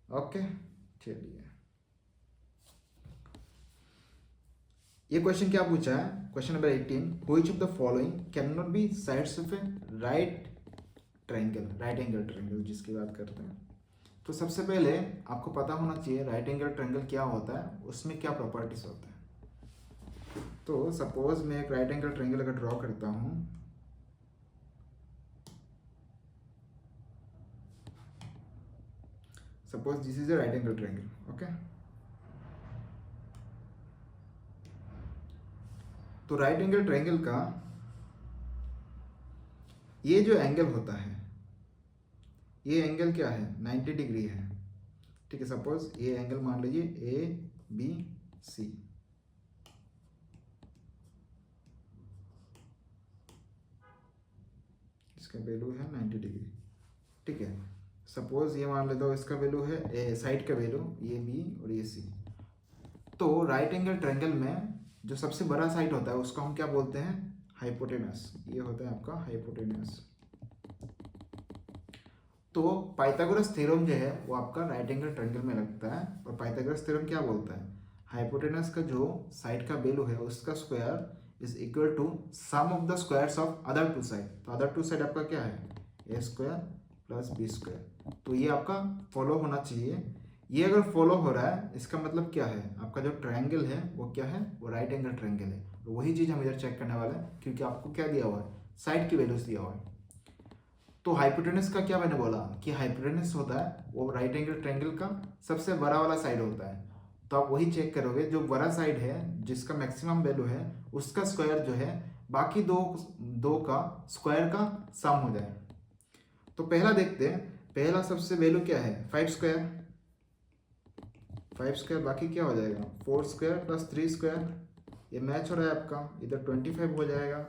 Okay, चलिए ये क्वेश्चन क्या पूछा है, question number 18. Which of the following can not be sides of a right triangle, right angle triangle जिसकी बात करते हैं. तो सबसे पहले आपको पता होना चाहिए राइट एंगल ट्रायंगल क्या होता है, उसमें क्या प्रॉपर्टीज होता है. तो सपोज मैं एक राइट एंगल ट्रायंगल अगर ड्रॉ करता हूं, suppose this is a right angle triangle. Okay, तो राइट एंगल ट्रायंगल का ये जो एंगल होता है, ये एंगल क्या है 90 डिग्री है. ठीक है, सपोज ये एंगल मान लीजिए ए बी सी. इसका वैल्यू है 90 डिग्री. ठीक है, सपोज ये मान लेता हूँ इसका वैल्यू है ए, साइड का वैल्यू ये बी और ये सी. तो राइट एंगल ट्रायंगल में जो सबसे बड़ा साइड होता है उसको हम क्या बोलते हैं, हाइपोटेनस. ये होता है आपका हाइपोटेनस. तो पाइथागोरस थ्योरम जो है वो आपका राइट एंगल ट्रायंगल में लगता है. और पाइथागोरस थ्योरम क्या बोलता है, हाइपोटेनस का जो साइड का वैल्यू है उसका square is equal to sum of the squares of other two side. तो अदर टू साइड आपका क्या है, A square plus B square. तो ये आपका फॉलो होना चाहिए. ये अगर फॉलो हो रहा है इसका मतलब क्या है, आपका जो ट्रायंगल है वो क्या है, वो राइट एंगल ट्रायंगल है. तो वही चीज़ हम इधर चेक करने वाले हैं, क्योंकि आपको क्या दिया हुआ है, साइड की वैल्यूज दिया हुआ है. तो हाइपोटेनस का क्या मैंने बोला कि हाइपोटेनस होता है वो राइट एंगल ट्रायंगल का सबसे बड़ा वाला साइड होता है. तो आप वही चेक करोगे, जो बड़ा साइड है जिसका मैक्सिमम वैल्यू है उसका स्क्वायर जो है बाकी दो दो का स्क्वायर का सम हो जाए. तो पहला देखते हैं, पहला सबसे वैल्यू क्या है 5 स्क्वायर. 5 स्क्वायर बाकी क्या हो जाएगा 4 स्क्वायर प्लस 3 स्क्वायर. ये मैच हो रहा है आपका, इधर 25 हो जाएगा.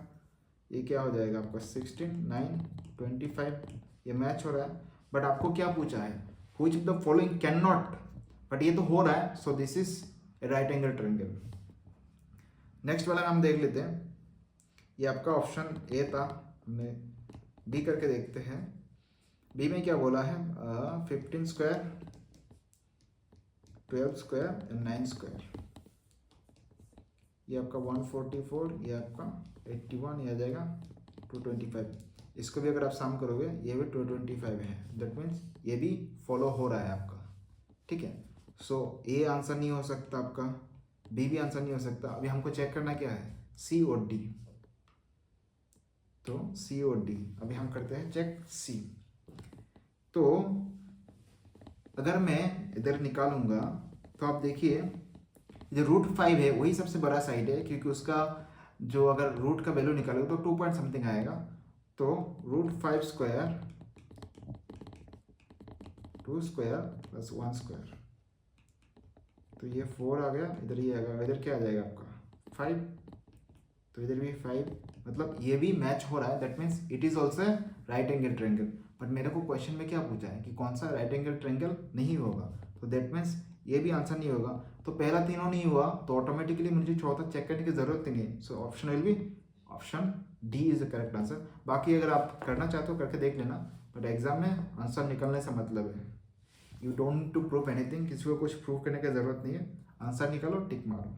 ये क्या हो जाएगा आपका 16 9 25. ये मैच हो रहा है. बट आपको क्या पूछा है, which of the following can not. But ये तो हो रहा है, सो this is A right angle triangle. Next वाला हम देख लेते हैं. ये आपका ऑप्शन ए था, हमने बी करके देखते हैं. बी में क्या बोला है 15 स्क्वायर 12 स्क्वायर एंड 9 स्क्वायर. ये आपका 144, ये आपका 81, ये आ जाएगा 225. इसको भी अगर आप सम करोगे ये भी 225 है. दैट मीन्स ये भी फॉलो हो रहा है आपका. ठीक है, सो ए आंसर नहीं हो सकता आपका, बी भी आंसर नहीं हो सकता. अभी हमको चेक करना क्या है, सी और डी. तो सी और डी अभी हम करते हैं चेक सी. तो अगर मैं इधर निकालूंगा तो आप देखिए जो रूट 5 है वही सबसे बड़ा साइड है, क्योंकि उसका जो अगर रूट का वैल्यू निकालोगे तो 2 पॉइंट समथिंग आएगा. तो root 5 square 2 square plus 1 square. तो ये 4 आ गया, इधर ये आ गया, इधर क्या आ जाएगा आपका 5. तो इधर भी 5, मतलब ये भी मैच हो रहा है. That means it is also right angle triangle. But मेरे को क्वेश्चन में क्या पूछा है कि कौन सा राइट एंगल ट्रायंगल नहीं होगा. तो दैट मीन्स ये भी आंसर नहीं होगा. तो पहला तीनों नहीं हुआ तो ऑटोमेटिकली मुझे चौथा चेक करने की जरूरत नहीं है. So option will be option D is the correct answer. बाकी अगर आप करना चाहते हो करके देख लेना, बट एग्जाम में आंसर निकलने से मतलब है. You don't to prove anything, किसी को कुछ प्रूव करने की जरूरत नहीं है. आंसर निकालो, टिक मारो.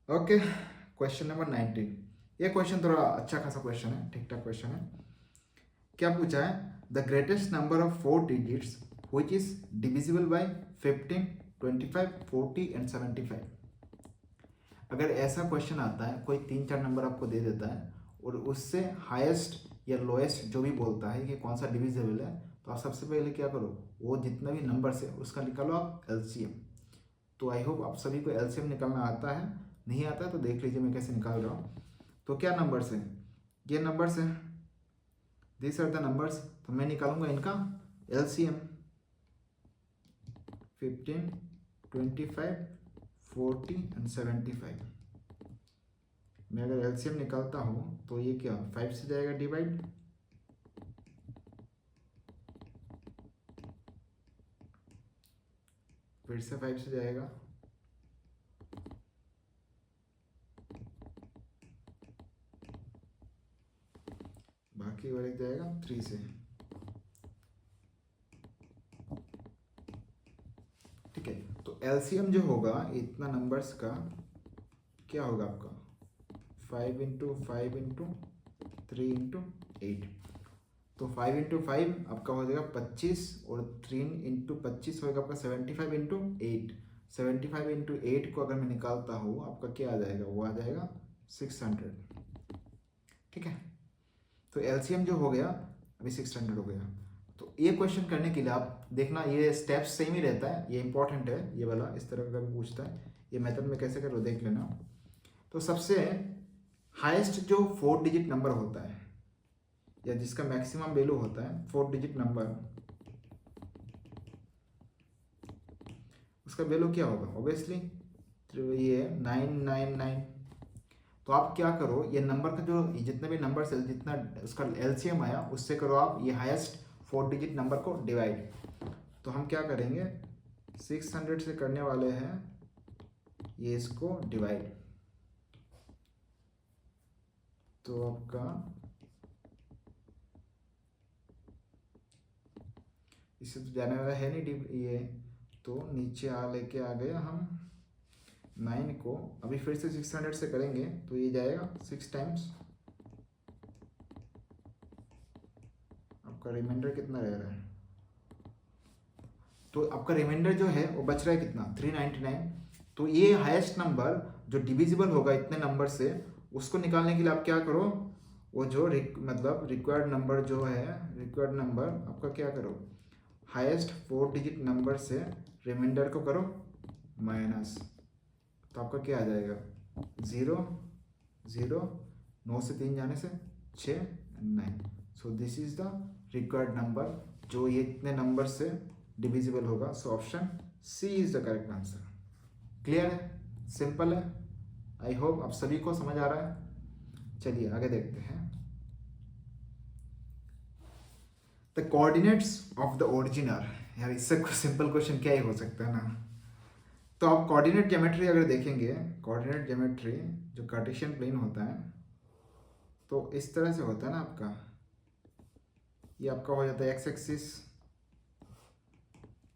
Okay, question number 19. ये क्वेश्चन थोड़ा अच्छा खासा क्वेश्चन है, ठीक ठाक क्वेश्चन है. क्या पूछा है, the greatest number of 4 digits which is divisible by 15 25 40 and 75. अगर ऐसा क्वेश्चन आता है, कोई 3-4 नंबर आपको दे देता है और उससे हाईएस्ट या लोएस्ट जो भी बोलता है कि कौन सा डिविजिबल है, तो आप सबसे पहले क्या करो, वो जितना भी नंबर्स है उसका निकालो आप एलसीएम. तो आई होप आप सभी को एलसीएम निकालना आता है. नहीं आता है तो देख लीजिए मैं कैसे निकाल रहा हूँ. तो क्या नंबर्स हैं, ये नंबर्स हैं, दिस आर द नंबर्स. तो मैं निकालूंगा इनका एलसीएम 15 25 40 एंड 75. मैं अगर एलसीएम निकालता हूँ तो ये क्या 5 से जाएगा डिवाइड, फिर से 5 से जाएगा बाकी वर्ग जाएगा 3 से। ठीक है, तो एलसीएम जो होगा इतना नंबर्स का क्या होगा आपका 5 इंटू 5 इंटू 3 इंटू 8। तो 5 इंटू 5 आपका हो जाएगा 25 और 3 इंटू 25 होगा आपका 75 इंटू 8। 75 इंटू 8 को अगर मैं निकालता हूँ आपका क्या आ जाएगा, वो आ जाएगा 600। ठीक है, तो एलसीएम जो हो गया अभी 600 हो गया। तो ये क्वेश्चन करने के लिए आप देखना ये स्टेप्स सेम ही रहता है, ये इंपॉर्टेंट है ये वाला, इस तरह का भी पूछता है। ये मेथड में कैसे करो देख लेना। तो सबसे हाईएस्ट जो 4 डिजिट नंबर होता है या जिसका मैक्सिमम वैल्यू होता है 4 डिजिट नंबर, उसका वैल्यू क्या होगा, ऑब्वियसली ये 999। तो आप क्या करो, ये नंबर का जो जितने भी नंबर से जितना उसका एलसीएम आया उससे करो आप ये हाईएस्ट 4 डिजिट नंबर को डिवाइड। तो हम क्या करेंगे 600 से करने वाले हैं ये इसको डिवाइड। तो आपका इससे तो जाने वाला है नहीं ये, तो नीचे लेके आ गए हम 9 को। अभी फिर से 600 से करेंगे तो ये जाएगा 6 टाइम्स। आपका रिमाइंडर कितना रह रहा है, तो आपका रिमाइंडर जो है वो बच रहा है कितना 399। तो ये हाईएस्ट नंबर जो डिविजिबल होगा इतने नंबर से उसको निकालने के लिए आप क्या करो, वो जो मतलब रिक्वायर्ड नंबर जो है, रिक्वायर्ड नंबर आपका क्या करो हाईएस्ट 4 डिजिट नंबर से रिमाइंडर को करो माइनस। तो आपका क्या आ जाएगा 0 0, 9 से 3 जाने से 6 9। So this is the required number जो ये इतने नंबर से डिविजिबल होगा। So option C is the correct answer. Clear है, सिंपल है, आई होप आप सभी को समझ आ रहा है। चलिए आगे देखते हैं। The coordinates of the origin are, यार इससे सिंपल क्वेश्चन क्या ही हो सकता है ना। तो आप कोऑर्डिनेट ज्योमेट्री अगर देखेंगे, कोऑर्डिनेट ज्योमेट्री जो कार्टेशियन प्लेन होता है तो इस तरह से होता है ना आपका, ये आपका हो जाता है एक्स एक्सिस,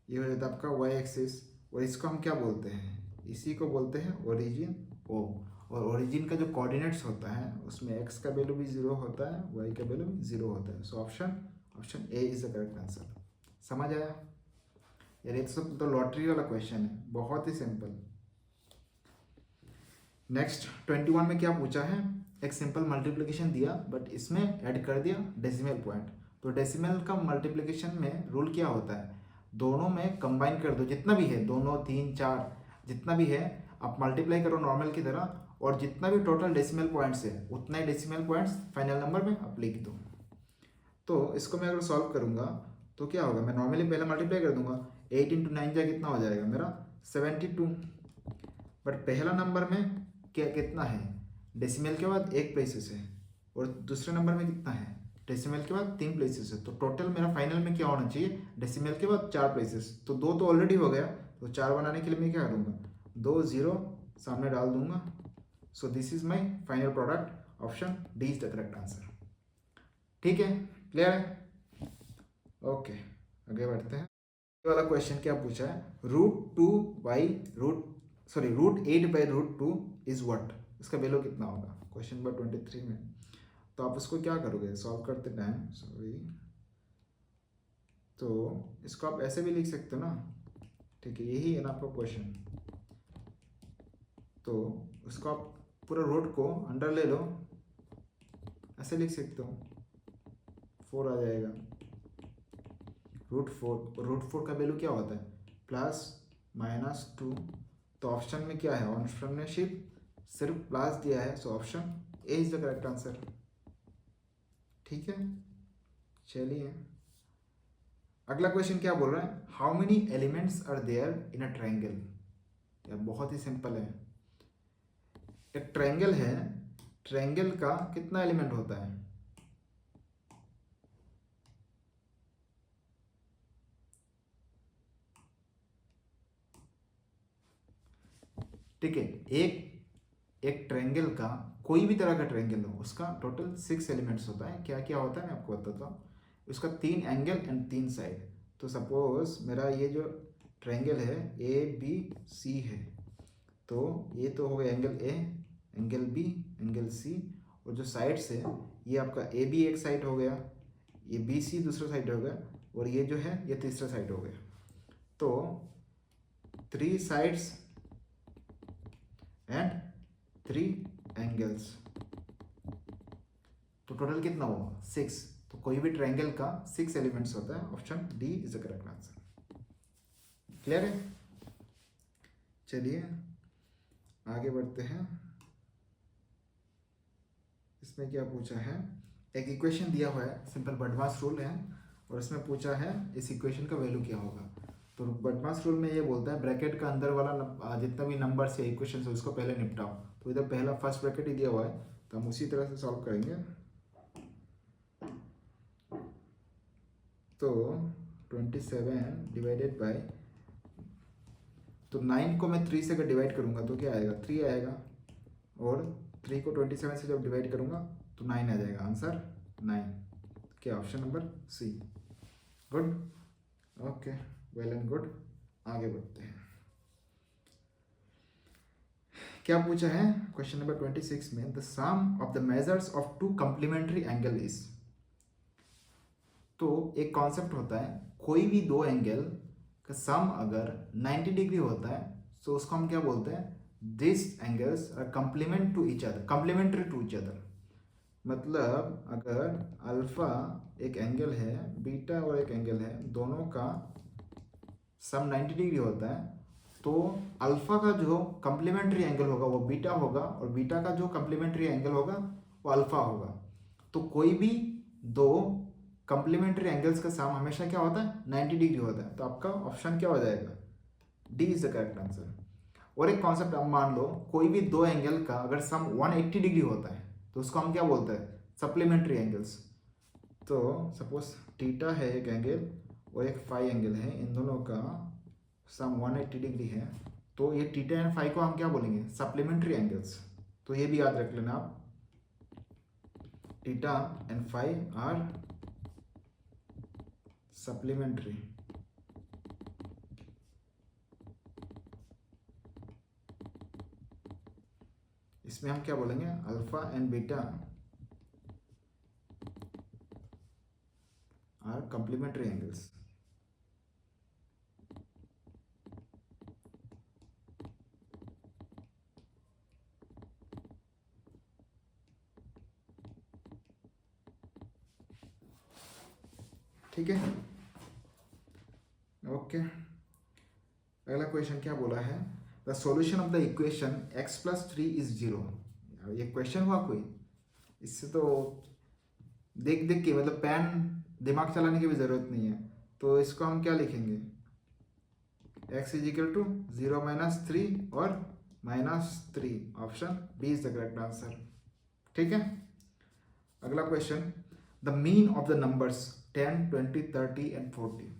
ये हो जाता है आपका वाई एक्सिस, और इसको हम क्या बोलते हैं, इसी को बोलते हैं ओरिजिन ओ। और ओरिजिन का जो कोऑर्डिनेट्स होता है उसमें एक्स का वैल्यू भी 0 होता है, वाई का वैल्यू भी 0 होता है। So option A is the correct answer. समझ आया यार, ये तो सब तो लॉटरी वाला क्वेश्चन है, बहुत ही सिंपल। नेक्स्ट 21 में क्या पूछा है, एक सिंपल मल्टीप्लिकेशन दिया बट इसमें ऐड कर दिया डेसिमल पॉइंट। तो डेसिमल का मल्टीप्लिकेशन में रूल क्या होता है, दोनों में कंबाइन कर दो, जितना भी है 2 3 4 जितना भी है आप मल्टीप्लाई करो नॉर्मल की तरह, और जितना भी टोटल डेसिमल पॉइंट्स है उतना ही डेसिमल पॉइंट्स फाइनल नंबर में आप लिख दो। तो इसको मैं अगर सॉल्व करूंगा तो क्या होगा, मैं नॉर्मली पहले मल्टीप्लाई कर दूंगा, 8 इंटू 9 जा कितना हो जाएगा मेरा 72। बट पहला नंबर में क्या कितना है, डेसिमल के बाद 1 प्लेसेस है, और दूसरे नंबर में कितना है, डेसिमल के बाद 3 प्लेसेस है। तो टोटल मेरा फाइनल में क्या होना चाहिए, डेसिमल के बाद 4 प्लेसेस। तो 2 तो ऑलरेडी हो गया, तो 4 बनाने के लिए मैं क्या करूँगा 2 0 सामने डाल दूंगा। सो this is my final product, option D is the correct answer. ठीक है, क्लियर है, ओके आगे बढ़ते हैं। ये वाला क्वेश्चन क्या पूछा है, root 8 by root 2 is what, इसका वैल्यू कितना होगा, क्वेश्चन नंबर 23 में। तो आप उसको क्या करोगे सॉल्व करते टाइम, तो इसको आप ऐसे भी लिख सकते हो ना, ठीक है यही है ना आपका क्वेश्चन। तो उसको आप पूरा रूट को अंडर ले लो, ऐसे लिख सकते हो, 4 आ जाएगा रूट 4 का वैल्यू क्या होता है प्लस माइनस 2। तो ऑप्शन में क्या है, ऑप्शन में सिर्फ प्लस दिया है। So option A is the correct answer. ठीक है, चलिए अगला क्वेश्चन क्या बोल रहा है, how many elements are there in a triangle. यार बहुत ही सिंपल है, एक ट्रायंगल है, ट्रायंगल का कितना एलिमेंट होता है, ठीक है एक ट्रायंगल का, कोई भी तरह का ट्रायंगल हो, उसका टोटल 6 एलिमेंट्स होता है। क्या क्या होता है मैं आपको बताता हूँ। उसका 3 एंगल एंड 3 साइड। तो सपोज मेरा ये जो ट्रायंगल है ABC है, तो ये तो हो गया angle A, angle B, angle C, और जो साइड्स है ये आपका AB एक साइड हो गया, ये BC दूसरा साइड हो गया, और ये जो है ये तीसरा साइड हो गया। तो 3 साइड्स एंड 3 एंगल्स, तो टोटल कितना हुआ 6। तो कोई भी ट्रायंगल का 6 एलिमेंट्स होता है। Option D is the correct answer. Clear है? चलिए आगे बढ़ते हैं। इसमें क्या पूछा है, एक इक्वेशन दिया हुआ है, सिंपल बडमास रूल है, और इसमें पूछा है इस इक्वेशन का वैल्यू क्या होगा। तो बडमास रूल में ये बोलता है ब्रैकेट का अंदर वाला जितना भी नंबर्स या इक्वेशन है उसको पहले निपटाओ। तो इधर पहला फर्स्ट ब्रैकेट ही दिया हुआ है, तो हम उसी तरह से सॉल्व करेंगे। तो 27 डिवाइडेड बाय, तो 9 को मैं 3 से अगर डिवाइड करूंगा तो क्या आएगा 3 आएगा, और 3 को 27 से जब डिवाइड करूंगा तो 9 आ जाएगा। आंसर 9। क्या option number C. Good, okay, well and good. आगे बढ़ते हैं। क्या पूछा है क्वेश्चन नंबर 26 में, the sum of the measures of two complementary angle is. तो एक कॉन्सेप्ट होता है, कोई भी दो एंगल का सम अगर 90 डिग्री होता है तो उसको हम क्या बोलते हैं, this angles are complement to each other, complementary to each other. मतलब अगर अल्फा एक एंगल है, बीटा और एक एंगल है, दोनों का सम 90 डिग्री होता है, तो अल्फा का जो कंप्लीमेंट्री एंगल होगा वो बीटा होगा, और बीटा का जो कंप्लीमेंट्री एंगल होगा वो अल्फा होगा। तो कोई भी दो कंप्लीमेंट्री एंगल्स का सम हमेशा क्या होता है 90 डिग्री होता है। तो आपका ऑप्शन क्या हो जाएगा, D is the correct answer. और एक कॉन्सेप्ट आप मान लो, कोई भी दो एंगल का अगर सम 180 डिग्री होता है तो उसको हम क्या बोलते हैं, सप्लीमेंट्री एंगल्स। तो सपोज थीटा है एक एंगल और एक फाई एंगल है, इन दोनों का सम 180 डिग्री है, तो ये थीटा एंड फाई को हम क्या बोलेंगे, सप्लीमेंट्री एंगल्स। तो ये भी याद रख लेना आप, theta and phi are supplementary. इसमें हम क्या बोलेंगे, alpha and beta are complementary angles. ठीक है, ओके। अगला क्वेश्चन क्या बोला है, the solution of the equation x plus 3 is 0। ये क्वेश्चन हुआ कोई, इससे तो देख देख के मतलब पेन दिमाग चलाने की भी जरूरत नहीं है। तो इसको हम क्या लिखेंगे, x is equal to 0 minus 3 और -3। Option B is the correct answer. ठीक है, अगला question, the mean of the numbers 10, 20, 30 and 40।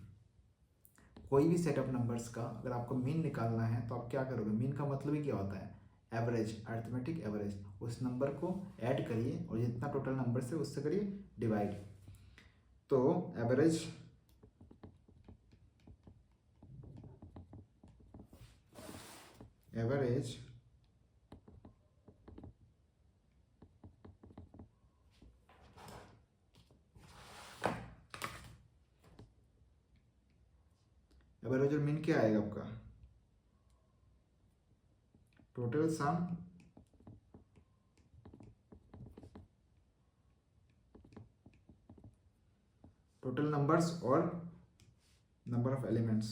कोई भी सेट ऑफ नंबर्स का अगर आपको मीन निकालना है तो आप क्या करोगे, मीन का मतलब ही क्या होता है, एवरेज, अरिथमेटिक एवरेज। उस नंबर को ऐड करिए और जितना टोटल नंबर से उससे करिए डिवाइड। तो एवरेज एवरेज एवरेज और मीन क्या आएगा आपका, टोटल सम टोटल नंबर्स और नंबर ऑफ एलिमेंट्स।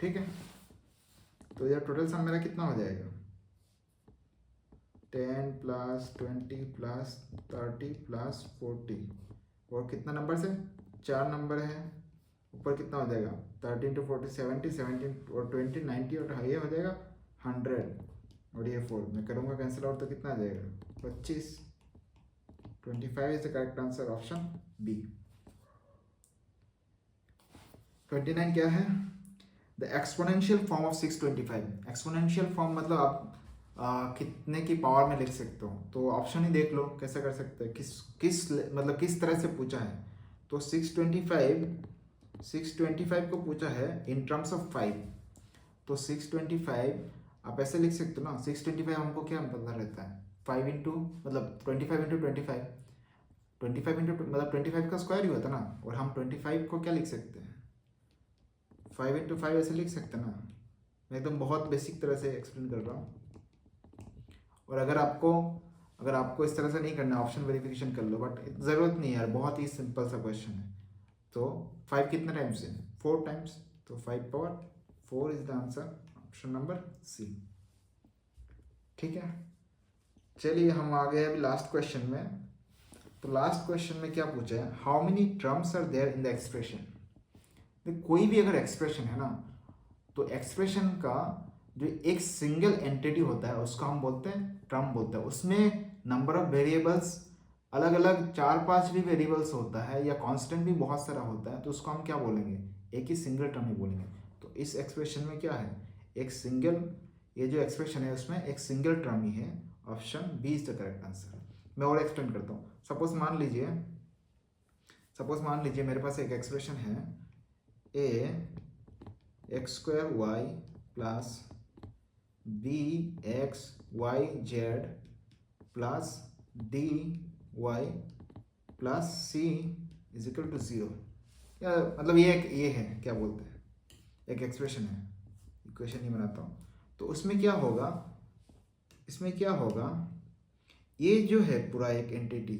ठीक है, तो यह टोटल सम मेरा कितना हो जाएगा, 10 प्लस 20 प्लस 30 प्लस 40, और कितना नंबर है, 4 नंबर है, ऊपर कितना हो जाएगा 13 टू 40 70, 17 और 20 90, और ये हो जाएगा 100, और ये 4 मैं करूँगा कैंसिल आउट तो कितना आ जाएगा 25। 25 is the correct answer, option B. 29 क्या है? The exponential form of 625। Exponential form मतलब आप कितने की पावर में लिख सकते हो, तो ऑप्शन ही देख लो कैसे कर सकते हैं, किस मतलब किस तरह से पूछा है। तो 625 को पूछा है इन टर्म्स ऑफ 5। तो 625 आप ऐसे लिख सकते हो ना, 625 हमको क्या पता रहता है, 5 इंटू मतलब 25 इंटू 25, 25 इंटू मतलब 25 का स्क्वायर ही होता ना, और हम 25 को क्या लिख सकते हैं, 5 इंटू 5 ऐसे लिख सकते हैं ना। मैं एकदम बहुत बेसिक तरह से एक्सप्लेन कर रहा हूँ। और अगर आपको इस तरह से नहीं करना, ऑप्शन वेरिफिकेशन कर लो, बट ज़रूरत नहीं है यार, बहुत ही सिंपल सा क्वेश्चन है। तो 5 कितने टाइम्स है, 4 टाइम्स, तो 5 power 4 is the answer, option number C. ठीक है, चलिए हम आ गए अभी लास्ट क्वेश्चन में। तो लास्ट क्वेश्चन में क्या पूछा है, how many terms are there in the expression. कोई भी अगर एक्सप्रेशन है ना, तो एक्सप्रेशन का जो एक सिंगल एंटिटी होता है उसको हम बोलते हैं टर्म बोलते हैं। उसमें नंबर ऑफ वेरिएबल्स अलग अलग 4-5 भी वेरिएबल्स होता है, या कांस्टेंट भी बहुत सारा होता है, तो उसको हम क्या बोलेंगे, एक ही सिंगल टर्म ही बोलेंगे। तो इस एक्सप्रेशन में क्या है, एक सिंगल, ये जो एक्सप्रेशन है उसमें एक सिंगल टर्म ही है, option B is the correct answer. मैं और एक्सप्लेन करता हूँ। सपोज मान लीजिए मेरे पास एक एक्सप्रेशन है, a x square y plus b x y z plus d y plus c is equal to 0। या मतलब ये है क्या बोलते हैं, एक एक्सप्रेशन है, इक्वेशन ही बनाता हूँ। तो उसमें क्या होगा, ये जो है पूरा एक एंटिटी,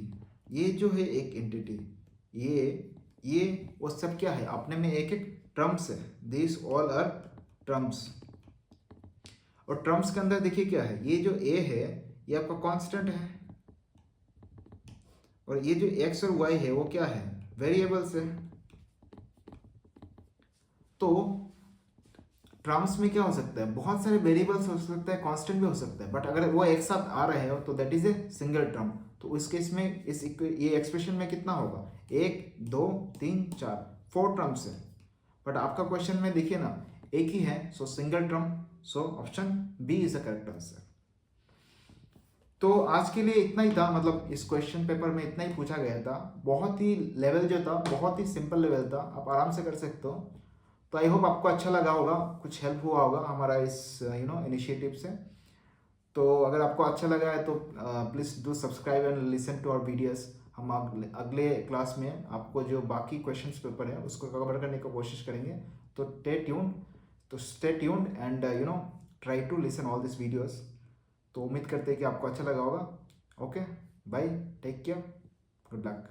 ये जो है एक एंटिटी, ये वो सब क्या है, अपने में एक एक टर्म्स है, दिस ऑल आर टर्म्स। और टर्म्स के अंदर देखिए क्या है, ये जो ए है ये आपका कांस्टेंट है, और ये जो एक्स और वाई है वो क्या है, वेरिएबल्स है। तो टर्म्स में क्या हो सकता है, बहुत सारे वेरिएबल्स हो सकता है, कांस्टेंट भी हो सकता है, बट अगर वो एक साथ आ रहे हो तो that is a single term. तो इस केस में ये एक्सप्रेशन में कितना होगा, 1 2 3 4 4 टर्म्स है, बट आपका क्वेश्चन में देखिए ना एक ही है, so single term, so option B is the correct answer. तो आज के लिए इतना ही था, मतलब इस क्वेश्चन पेपर में इतना ही पूछा गया था। बहुत ही लेवल जो था बहुत ही सिंपल लेवल था, आप आराम से कर सकते हो। तो आई होप आपको अच्छा लगा होगा, कुछ हेल्प हुआ होगा हमारा इस इनिशिएटिव से। तो अगर आपको अच्छा लगा है तो please do subscribe and listen to our videos. हम अगले क्लास में आपको जो बाकी क्वेश्चंस पेपर है उसको कवर करने की कोशिश करेंगे। तो stay tuned and try to listen all this videos. तो उम्मीद करते हैं कि आपको अच्छा लगा होगा। Okay, bye, take care, good luck.